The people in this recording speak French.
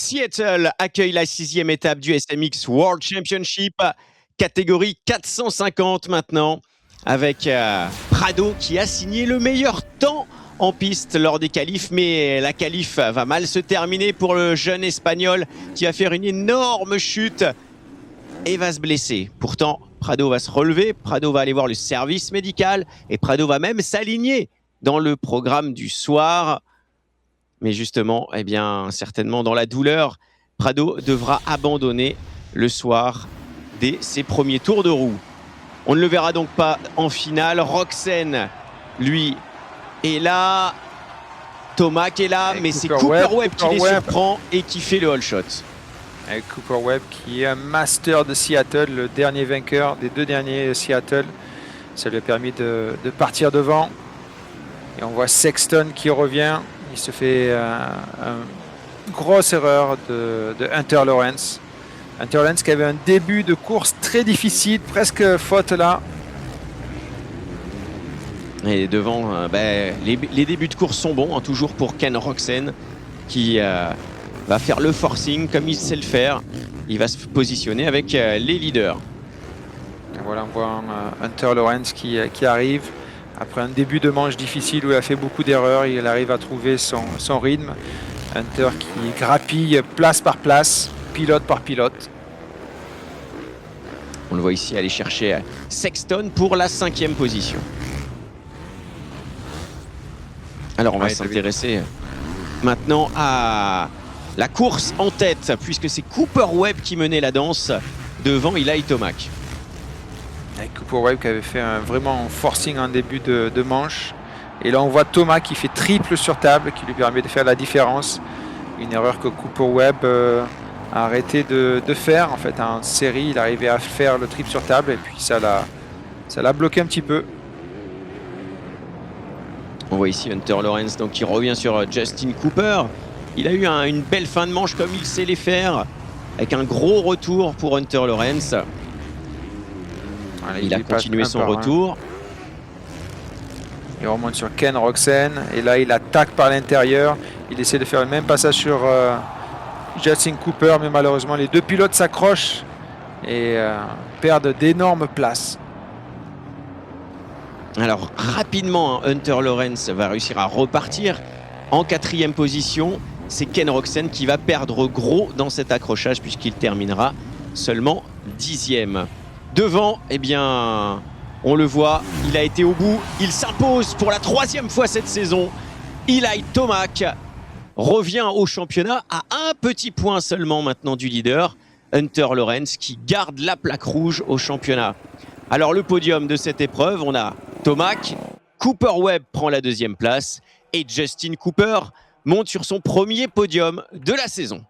Seattle accueille la 6e étape du SMX World Championship, catégorie 450 maintenant, avec Prado qui a signé le meilleur temps en piste lors des qualifs, mais la qualif va mal se terminer pour le jeune Espagnol qui va faire une énorme chute et va se blesser. Pourtant, Prado va se relever, Prado va aller voir le service médical et Prado va même s'aligner dans le programme du soir. Mais justement, eh bien, certainement dans la douleur, Prado devra abandonner le soir dès ses premiers tours de roue. On ne le verra donc pas en finale. Roczen, lui, est là. Tomac est là, mais c'est Cooper Webb qui les surprend et qui fait le all shot. Avec Cooper Webb qui est un master de Seattle, le dernier vainqueur des 2 derniers Seattle. Ça lui a permis de partir devant. Et on voit Sexton qui revient. Il se fait une grosse erreur de Hunter Lawrence. Hunter Lawrence qui avait un début de course très difficile, presque faute là. Et devant, les débuts de course sont bons, hein, toujours pour Ken Roczen qui va faire le forcing comme il sait le faire. Il va se positionner avec les leaders. Et voilà, on voit Hunter Lawrence qui arrive. Après un début de manche difficile où il a fait beaucoup d'erreurs, il arrive à trouver son rythme. Hunter qui grappille place par place, pilote par pilote. On le voit ici aller chercher Sexton pour la 5e position. Alors on va s'intéresser maintenant à la course en tête, puisque c'est Cooper Webb qui menait la danse devant Eli Tomac. Avec Cooper Webb qui avait fait vraiment forcing en début de manche. Et là on voit Thomas qui fait triple sur table, qui lui permet de faire la différence. Une erreur que Cooper Webb a arrêté de faire. En fait, en série, il arrivait à faire le triple sur table et puis ça l'a bloqué un petit peu. On voit ici Hunter Lawrence donc, qui revient sur Justin Cooper. Il a eu une belle fin de manche comme il sait les faire, avec un gros retour pour Hunter Lawrence. Voilà, il a continué son retour. Il remonte sur Ken Roczen et là il attaque par l'intérieur. Il essaie de faire le même passage sur Justin Cooper, mais malheureusement les 2 pilotes s'accrochent et perdent d'énormes places. Alors rapidement, Hunter Lawrence va réussir à repartir en 4e position. C'est Ken Roczen qui va perdre gros dans cet accrochage puisqu'il terminera seulement 10e. Devant, eh bien, on le voit, il a été au bout. Il s'impose pour la 3e fois cette saison. Eli Tomac revient au championnat à un petit point seulement maintenant du leader. Hunter Lawrence qui garde la plaque rouge au championnat. Alors le podium de cette épreuve, on a Tomac, Cooper Webb prend la 2e place et Justin Cooper monte sur son premier podium de la saison.